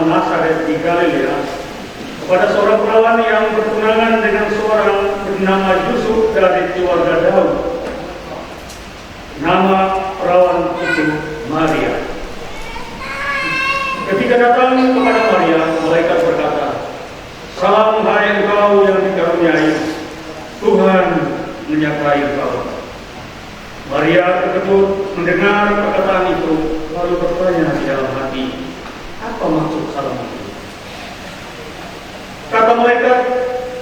Nazaret di Galilea kepada seorang perawan yang bertunangan dengan seorang bernama Yusuf dari keluarga Daud. Nama perawan itu Maria. Ketika datang kepada Maria, malaikat berkata, "Salam hai engkau yang dikaruniai, Tuhan menyertai engkau." Maria terkejut mendengar perkataan itu, lalu bertanya di dalam hati, apa maksud salam itu? Kata malaikat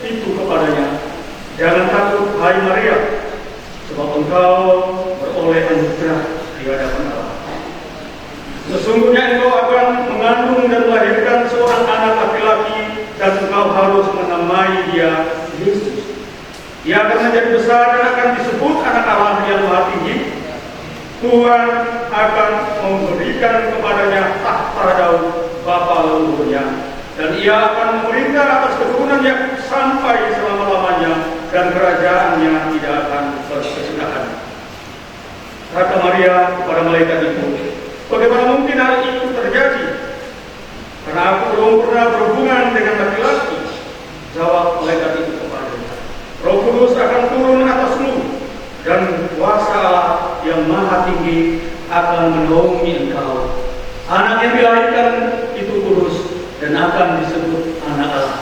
itu kepadanya, "Jangan takut, hai Maria, sebab engkau beroleh anugerah di hadapan Allah. Sesungguhnya engkau akan mengandung dan melahirkan seorang anak laki-laki, dan engkau harus menamai dia Yesus. Dia akan menjadi besar dan akan disebut Anak Allah yang Maha Tinggi. Tuhan akan memberikan kepadanya tahta Daud bapa leluhurnya, dan ia akan memerintah atas keturunan Yakub sampai selama-lamanya, dan kerajaannya tidak akan berkesudahan." Kata Maria kepada malaikat itu, "Bagaimana mungkin hal itu terjadi? Karena aku belum pernah berhubungan dengan laki-laki." Jawab malaikat itu kepadanya, "Roh Kudus akan turun atasmu, dan kuasa Allah yang Maha Tinggi akan menaungi engkau. Anak yang dilahirkan itu kudus dan akan disebut Anak Allah.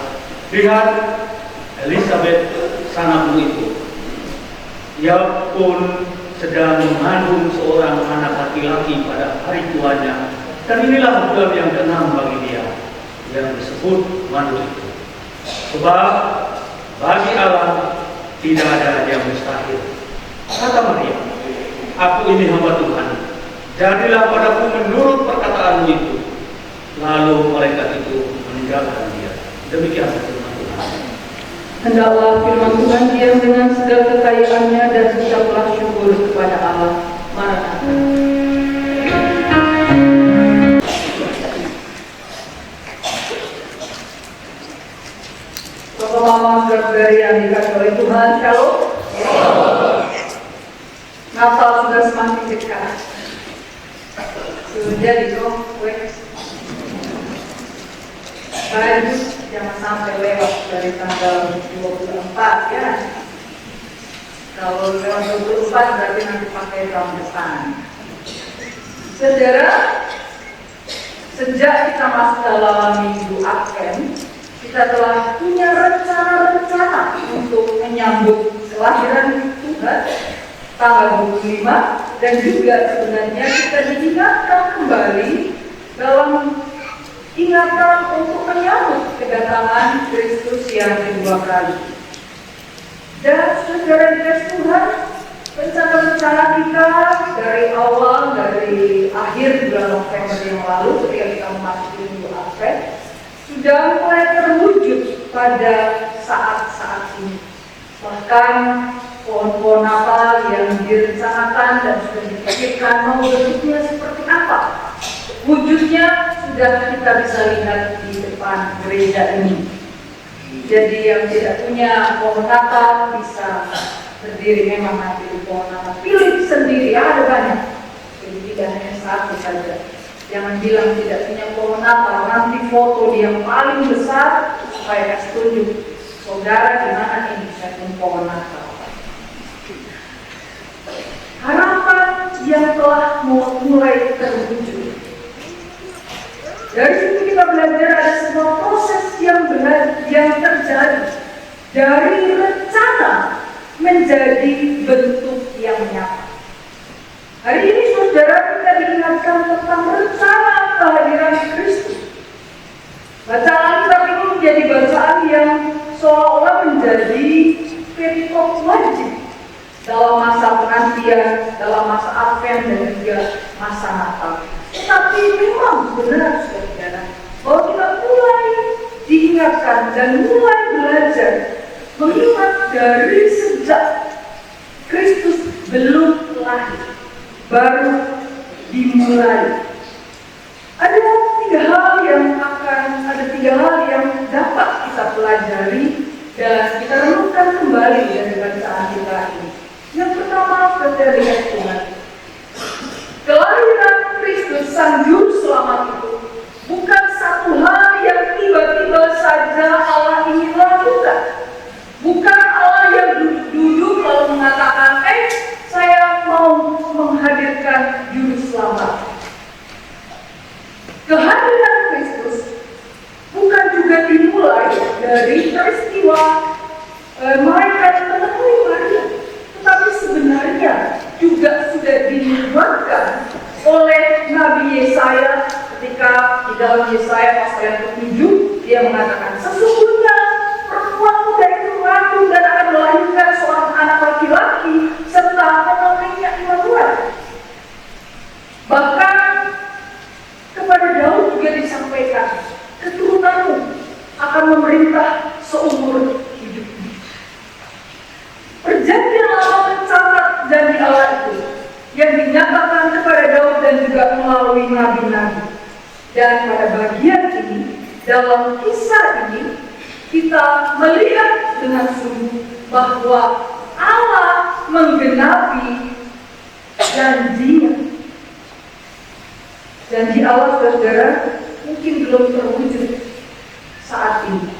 Lihat, Elizabeth sangatmu itu, ia pun sedang mengandung seorang anak laki-laki pada hari tuanya, dan inilah bulan yang ke-6 bagi dia, yang disebut madu itu. Sebab bagi Allah tidak ada yang mustahil." Kata Maria, "Aku ini hamba Tuhan, jadilah padaku menurut perkataanmu itu." Lalu malaikat itu meninggalkan dia. Demikian firman Tuhan. Hendaklah firman Tuhan diam dengan segala kekayaannya, dan ucaplah syukur kepada Allah. Maranatha. Bapak Mama saudara yang dikasihi oleh Tuhan, Shalom. Natal sudah semakin dekat. Sudah di kompleks. Bagus, jangan sampai lewat dari tanggal 24 ya. Kalau lewat 24 berarti nanti pakai tahun depan. Saudara, sejak kita masuk dalam minggu Advent, kita telah punya rencana-rencana untuk menyambut kelahiran Tuhan tanggal 25, dan juga sebenarnya kita diingatkan kembali dalam ingatan untuk menyambut kedatangan Kristus yang kedua kali. Dan saudara dikasih Tuhan, rencana-rencana kita dari awal, dari akhir bulan November yang lalu ketika kita memasuki minggu Advent, sudah mulai terwujud pada saat-saat ini. Bahkan pohon-pohon Natal yang direncanakan dan sudah dipikirkan mau bentuknya seperti apa, wujudnya sudah kita bisa lihat di depan gereja ini. Jadi yang tidak punya pohon Natal bisa berdiri memang nanti di pohon Natal. Pilih sendiri, ada banyak. Jadi tidak hanya satu saja. Jangan bilang tidak punya pohon Natal, nanti foto dia yang paling besar supaya kasih tunjuk. Saudara, di mana ini saya punya pohon Natal? Harapan yang telah mulai terwujud. Dari situ kita belajar ada sebuah proses yang terjadi dari rencana menjadi bentuk yang nyata. Hari ini saudara kita diingatkan tentang rencana kehadiran Kristus. Bacaan Alkitab ini menjadi bacaan yang seolah-olah menjadi perikop wajib dalam masa penantian, dalam masa Advent dan juga masa Natal. Tetapi memang benar saudara, bahwa kita mulai diingatkan dan mulai belajar mengingat dari sejak Kristus belum lahir, baru dimulai. Ada tiga hal yang dapat kita pelajari dan kita renungkan kembali dari bacaan kita ini. Yang pertama, kita lihat Tuhan. Kelahiran Kristus Sang Juru Selamat itu bukan satu hal dari peristiwa mereka menemui Maria, tetapi sebenarnya juga sudah dinubuatkan oleh Nabi Yesaya ketika di dalam Yesaya pasal yang ke-7 dia mengatakan, sesungguhnya perempuan muda itu mengandung dan akan melahirkan seorang anak laki-laki serta menamainya Immanuel. Bahkan kepada Daud juga disampaikan, keturunanmu akan memerintah seumur hidupmu. Perjanjian lama mencatat janji Allah itu yang dinyatakan kepada Daud dan juga melalui nabi-nabi. Dan pada bagian ini, dalam kisah ini, kita melihat dengan sungguh bahwa Allah menggenapi janjinya. Janji Allah, saudara, mungkin belum terwujud saat ini.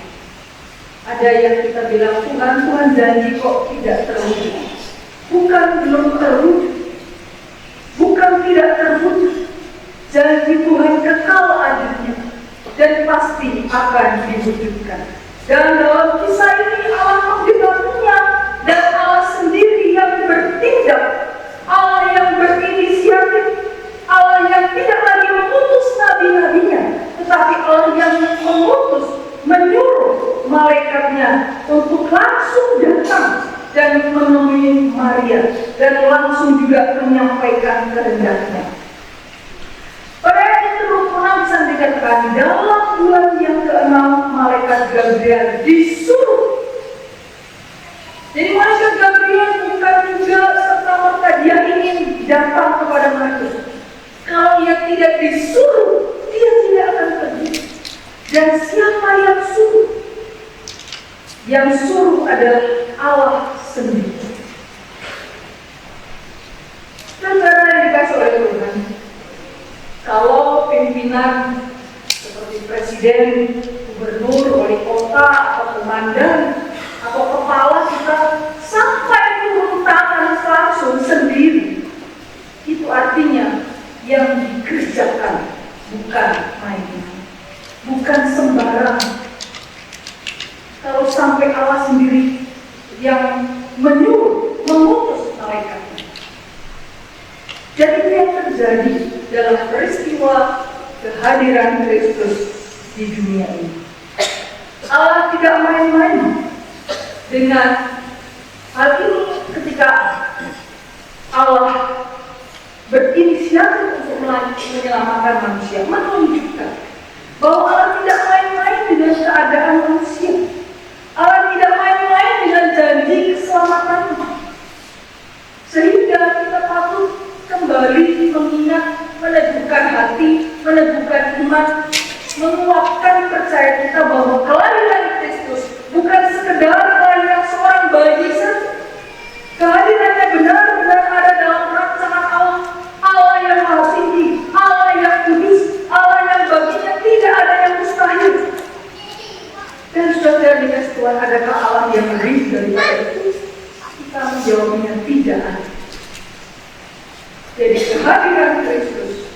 Ada yang kita bilang, Tuhan janji kok tidak terwujud. Bukan belum terwujud, bukan tidak terwujud. Janji Tuhan kekal adilnya dan pasti akan diwujudkan. Dan dalam kisah ini Allah menggenapinya, dan Allah sendiri yang bertindak, Allah yang berinisiatif, Allah yang tidak lagi mengutus nabi-nabinya, tetapi Allah yang menyuruh malaikatnya untuk langsung datang dan menemui Maria dan langsung juga menyampaikan kehendaknya. Pada ayat 26 dikatakan, dalam bulan yang ke-6 malaikat Gabriel disuruh. Jadi malaikat Gabriel bukan juga serta-merta dia ingin datang kepada Maria. Kalau ia tidak disuruh, dia tidak akan pergi. Dan siapa yang suruh? Yang suruh adalah Allah sendiri. Saudara yang dikasih oleh Tuhan, kalau pimpinan seperti presiden, gubernur, wali kota, atau komandan, atau kepala kita sampai turun tangan langsung sendiri, itu artinya yang dikerjakan bukan main-main, bukan sembarang. Kalau sampai Allah sendiri yang menyuruh, mengutus malaikatnya. Jadi yang terjadi dalam peristiwa kehadiran Kristus di dunia ini, Allah tidak main-main dengan hal ini. Ketika Allah berinisiatif untuk menyelamatkan manusia, menunjukkan bahwa Allah tidak main-main dengan keadaan manusia. Allah tidak main-main dengan janji keselamatan. Sehingga kita patut kembali mengingat, meneguhkan hati, meneguhkan iman, menguatkan percaya kita bahwa kelahiran Kristus bukan sekedar kelahiran seorang bayi saja. Kehadirannya benar-benar ada dalam rancangan Allah. Allah yang maha tinggi, Allah yang kudus, Allah yang baginya tidak ada yang mustahil. Dan saudara dikasih Tuhan, adakah Allah yang lebih daripada itu? Kita menjawabnya tidak ada. Jadi kehadiran Kristus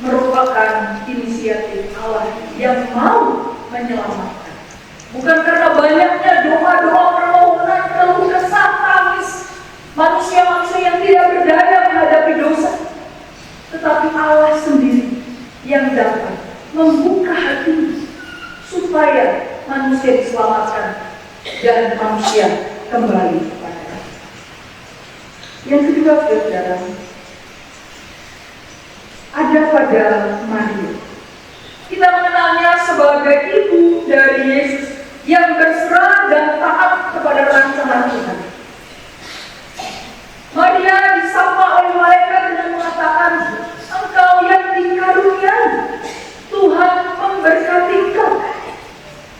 merupakan inisiatif Allah yang mau menyelamatkan. Bukan karena banyaknya doa-doa permohonan, keluh kesah, tangis manusia-manusia yang tidak berdaya menghadapi dosa, tetapi Allah sendiri yang dapat membuka hati supaya manusia diselamatkan dan manusia kembali kepada Allah. Yang kedua, saudara, ada pada Maria. Kita mengenalnya sebagai ibu dari Yesus yang berserah dan taat kepada rancangan Tuhan. Maria disapa oleh malaikat dengan mengatakan, engkau yang dikaruniai, Tuhan memberkati engkau.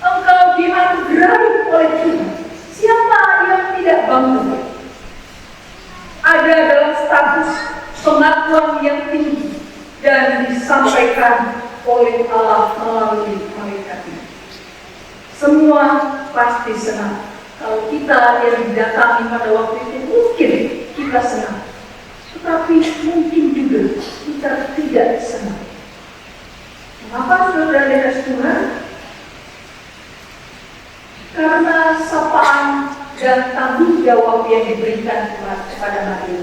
Engkau dianugerahi oleh Tuhan. Siapa yang tidak bangga? Ada dalam status pengakuan yang tinggi dan disampaikan oleh Allah melalui malaikat ini. Semua pasti senang. Kalau kita yang didatangi pada waktu itu mungkin kita senang, tetapi mungkin juga kita tidak senang. Mengapa saudara dikasih Tuhan? karena sapaan dan tanggung jawab yang diberikan kepada Maria,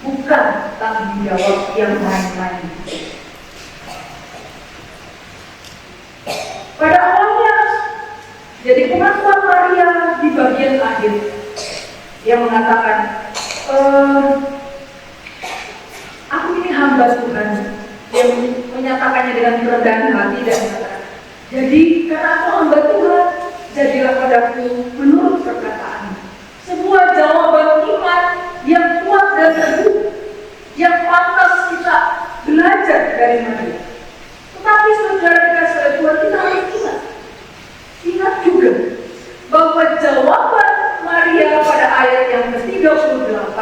bukan tanggung jawab yang main-main. Pada awalnya, jadi pengakuan Maria di bagian akhir, yang mengatakan, aku ini hamba Tuhan, yang menyatakannya dengan kerendahan hati dan mengatakan, jadi karena aku hamba Tuhan, jadilah padaku menurut perkataan. Sebuah jawaban iman yang kuat dan teguh, yang pantas kita belajar dari Maria. Tetapi saudara dikasih oleh Tuhan, kita harus ingat juga bahwa jawaban Maria pada ayat yang ke-38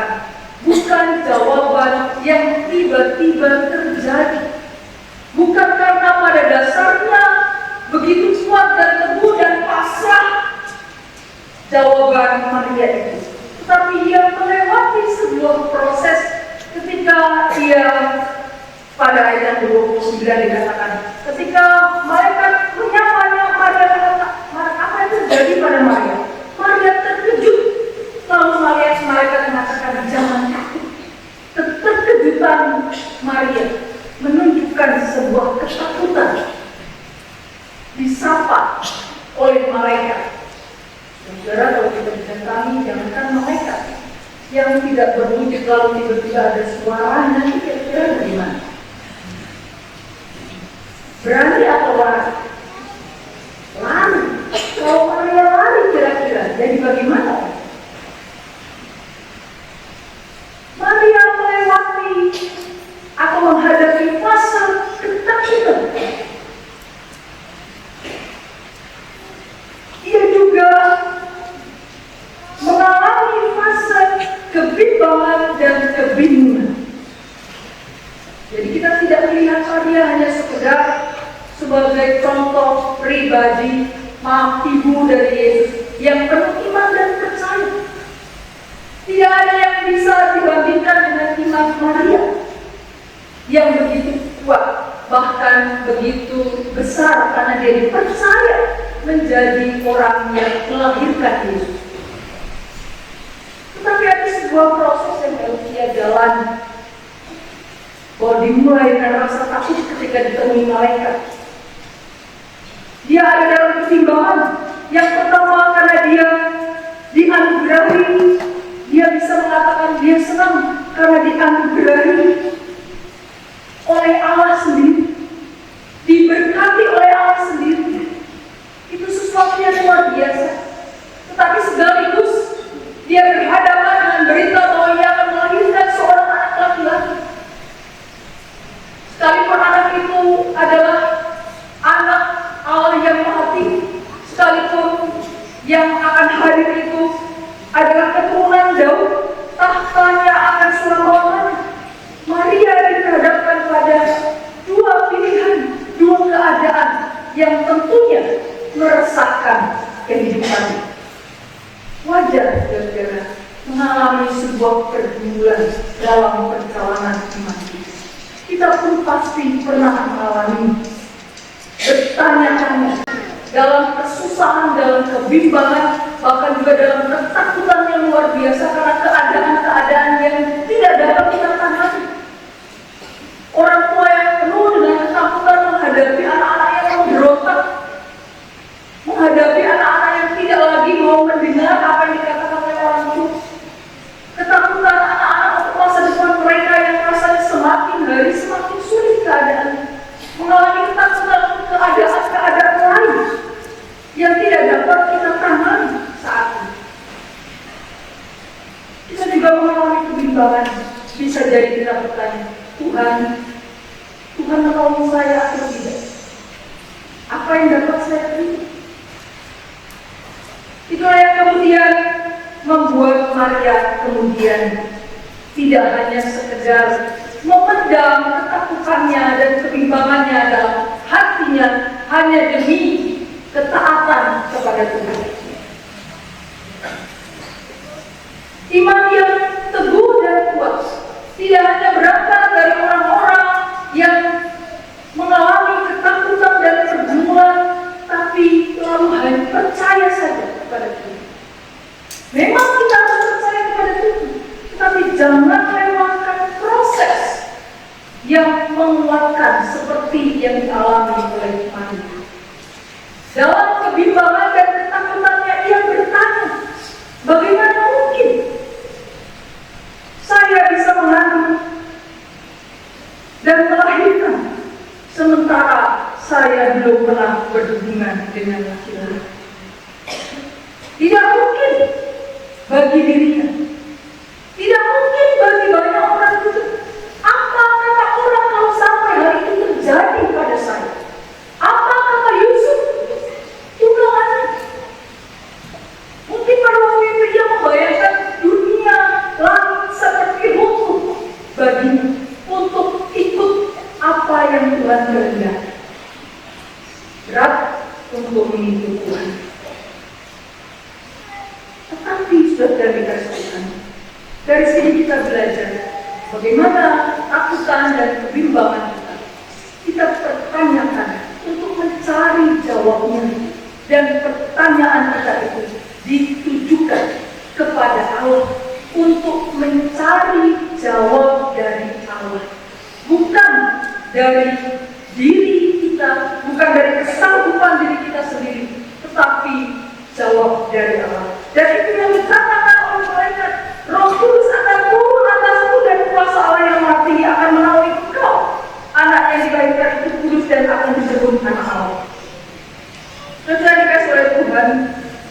bukan jawaban yang tiba-tiba terjadi. Bukan karena pada dasarnya begitu kuat dan teguh dan pasrah jawaban Maria itu, tetapi dia melewati sebuah proses ketika dia pada ayat yang 29 dikatakan, ketika malaikat menyapanya, Maria berkata, apa yang terjadi pada Maria? Maria terkejut. Lalu malaikat mengatakan, jangan takut. Keterkejutan Maria menunjukkan sebuah ketakutan disapa oleh malaikat. Saudara, kalau kita bicara jangankan malaikat yang tidak berwujud lalu tiba-tiba ada suara, nanti kira-kira bagaimana? Berani atau lari? Lari. Kalau Maria lari kira-kira, jadi bagaimana? Maria melewati atau menghadapi fase ketakutan. Dia juga mengalami fase kebimbangan dan kebingungan. Jadi kita tidak melihat Maria hanya sekedar sebagai contoh pribadi, ibu dari Yesus yang penuh iman dan percaya. Tidak ada yang bisa dibandingkan dengan iman Maria yang begitu kuat, bahkan begitu besar karena dia dipercaya menjadi orang yang melahirkan Yesus. Tetapi ada sebuah proses yang harus dia jalani. Bahwa dimulai dengan rasa takut ketika ditemui malaikat. Dia ada dalam ketimbangan. Yang pertama karena dia dianugerahi, dia bisa mengatakan dia senang karena dianugerahi oleh Allah sendiri, diberkati oleh Allah sendiri. Itu sesuatu yang luar biasa. Tetapi sekaligus dia berhadapan dengan berita bahwa ia akan melahirkan seorang anak laki-laki. Sekalipun anak itu adalah anak Allah yang Maha Tinggi, sekalipun yang akan hadir itu adalah keturunan Daud, tahtanya akan selama-lamanya. Maria dihadapkan pada dua pilihan, dua keadaan yang tentunya meresahkan kehidupannya. Wajar saudara mengalami sebuah pergumulan dalam perjalanan iman. Kita pun pasti pernah mengalami bertanya-tanya dalam kesusahan, dalam kebimbangan, bahkan juga dalam ketakutan yang luar biasa karena keadaan-keadaan yang tidak dapat kita tahan. Orang tua yang penuh dengan ketakutan menghadapi anak-anak yang memberontak, menghadapi anak-anak yang tidak lagi mau mendengar apa yang dikatakan oleh orang tua. Ketakutan anak-anak untuk masa depan mereka yang rasanya semakin hari semakin sulit keadaan, mengalami ketakutan untuk keadaan-keadaan lain yang tidak dapat kita tangani saat ini. Kita juga mengalami kebimbangan. Bisa jadi kita bertanya, Tuhan menolong saya atau tidak? Apa yang dapat saya terima? Itulah yang kemudian membuat Maria kemudian tidak hanya sekedar memendam ketakutannya dan kebimbangannya dalam hatinya hanya demi ketaatan kepada Tuhan. Iman yang teguh dan kuat tidak hanya berangkat dari orang-orang yang mengalami ketakutan dan pergumulan, tapi lalu hanya percaya saja kepada Tuhan. Memang kita harus percaya kepada Tuhan, tetapi jangan lewatkan proses yang menguatkan seperti yang dialami oleh Maria. Dalam kebimbangan dan ketakutannya ia bertanya, bagaimana mungkin saya bisa mengandung dan melahirkan sementara saya belum pernah berhubungan dengan laki-laki? Tidak mungkin bagi dirinya, tidak mungkin bagi banyak orang itu. Apa kata orang kalau sampai hal itu terjadi pada saya? Apa kata Yusuf? Juga ada. Mungkin pada waktu itu dia membayangkan dunia langit seperti runtuh baginya untuk ikut apa yang Tuhan kehendaki. Berat untuk mengikut Tuhan. Tetapi sudah dikasih Tuhan. Dari sini kita belajar bagaimana takutan dan kebimbangan kita pertanyakan untuk mencari jawabnya, dan pertanyaan kita itu ditujukan kepada Allah untuk mencari jawab dari Allah, bukan dari diri kita, bukan dari kesanggupan diri kita sendiri, tetapi jawab dari Allah. Dan itu yang dikatakan oleh malaikat, Roh Kudus akan turun atasmu dan kuasa Allah yang mati akan menaungi engkau. Anak yang dilahirkan itu kudus dan akan disebut anak Allah. Saudara dikasih oleh Tuhan,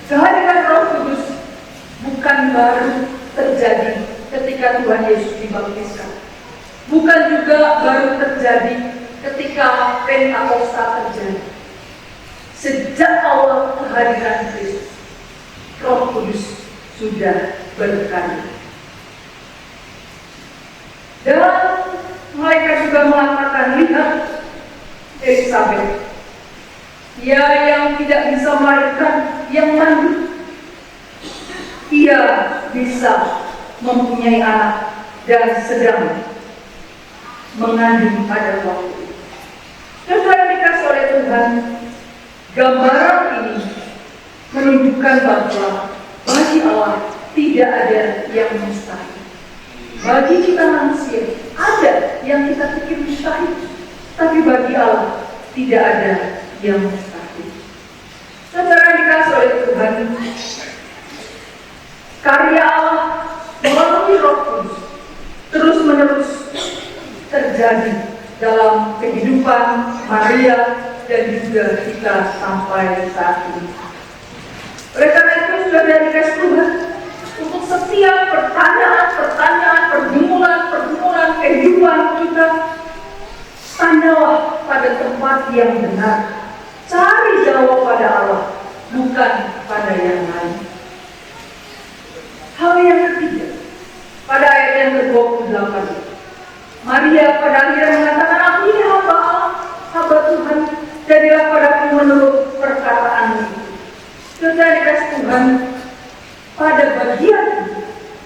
kehadiran Roh Kudus bukan baru terjadi ketika Tuhan Yesus dibaptiskan. Bukan juga baru terjadi ketika Pentakosta terjadi. Sejak awal kehadiran Kristus, Roh Kudus sudah berkarya. Dan mereka juga mengatakan, lihat Elisabeth, ia yang tidak bisa melahirkan, yang mandul, ia bisa mempunyai anak dan sedang mengandung pada waktu itu. Saudara dikasih oleh Tuhan, gambaran ini menunjukkan bahwa bagi Allah tidak ada yang mustahil. Bagi kita manusia ada yang kita pikir mustahil, tapi bagi Allah tidak ada yang mustahil. Saudara dikasih oleh Tuhan, karya Allah melalui Roh Kudus terus menerus terjadi dalam kehidupan Maria dan juga kita sampai saat ini. Oleh karena itu saudara dikasih Tuhan, untuk setiap pertanyaan, pergumulan kehidupan kita, tandalah pada tempat yang benar. Cari jawab pada Allah, bukan pada yang lain. Hal yang ketiga, pada ayat yang ke-28, Maria pada akhirnya mengatakan, aku ini hamba Allah, hamba Tuhan, jadilah padaku menurut perkataanmu. Saudara dikasih Tuhan, pada bagian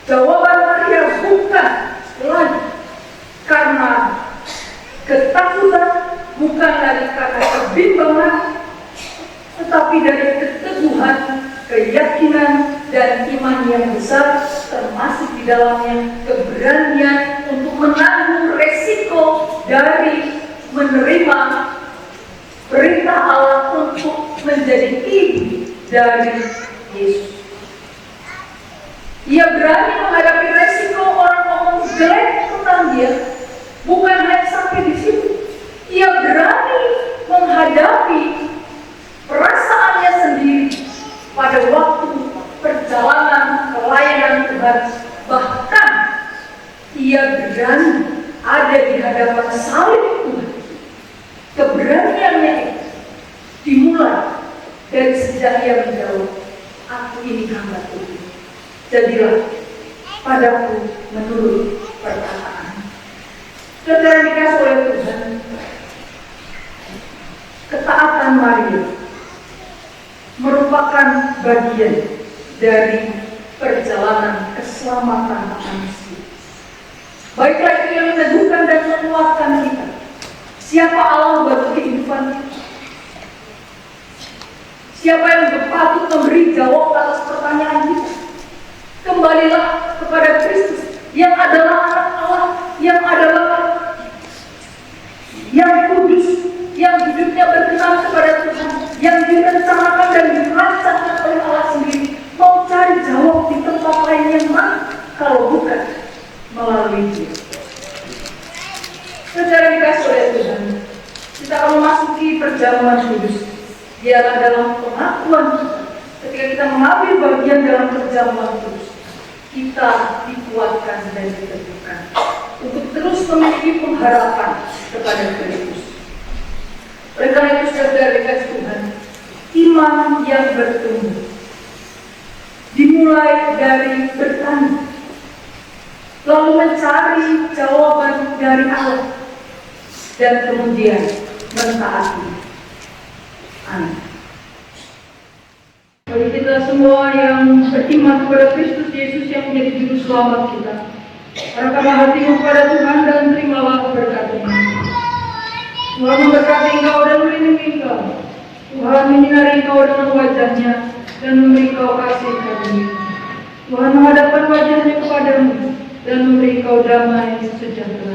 jawaban Maria bukan lagi karena ketakutan, bukan lagi karena kebimbangan, tetapi dari keteguhan, keyakinan, dan iman yang besar, termasuk di dalamnya keberanian untuk menanggung resiko dari menerima perintah Allah untuk menjadi ibu dari Yesus. Ia berani menghadapi resiko orang ngomong jelek tentang dia, bukan hanya sampai di situ. Ia berani menghadapi perasaannya sendiri pada waktu perjalanan pelayanan Tuhan. Bahkan ia berani ada di hadapan salib Tuhan. Keberaniannya dimulai dari sejak ia menjawab, aku ini hamba Tuhan, jadilah padaku menurut perkataan. Saudara dikasih oleh Tuhan, ketaatan Maria merupakan bagian dari perjalanan keselamatan manusia. Baiklah itu yang meneguhkan dan menguatkan kita. Siapa Allah bagi kehidupan kita? Siapa yang patut memberi jawab atas pertanyaan kita? Kembalilah kepada Kristus yang adalah anak Allah, yang adalah yang kudus, yang hidupnya berkenan kepada Tuhan, yang direncanakan dan dirancangkan oleh Allah sendiri. Mau cari jawab di tempat lain yang mana kalau bukan melalui Dia? Saudara dikasih oleh Tuhan, kita akan memasuki perjamuan kudus. Dialah dalam pengakuan kita. Ketika kita mengambil bagian dalam perjamuan kudus, kita dikuatkan dan diteguhkan untuk terus memiliki pengharapan kepada Kristus. Oleh karena itu, saudara dikasih Tuhan, iman yang bertumbuh dimulai dari bertanya, lalu mencari jawaban dari Allah, dan kemudian mentaati. Amin. Bagi kita semua yang beriman kepada Kristus Yesus yang menjadi juru selamat kita, arahkanlah hatimu kepada Tuhan dan terimalah berkat-Nya. Tuhan memberkati engkau dan melindungi engkau. Tuhan menyinari engkau dengan wajah-Nya dan memberi engkau kasih karunia. Tuhan menghadapkan wajah-Nya kepadamu dan memberi engkau damai sejahtera.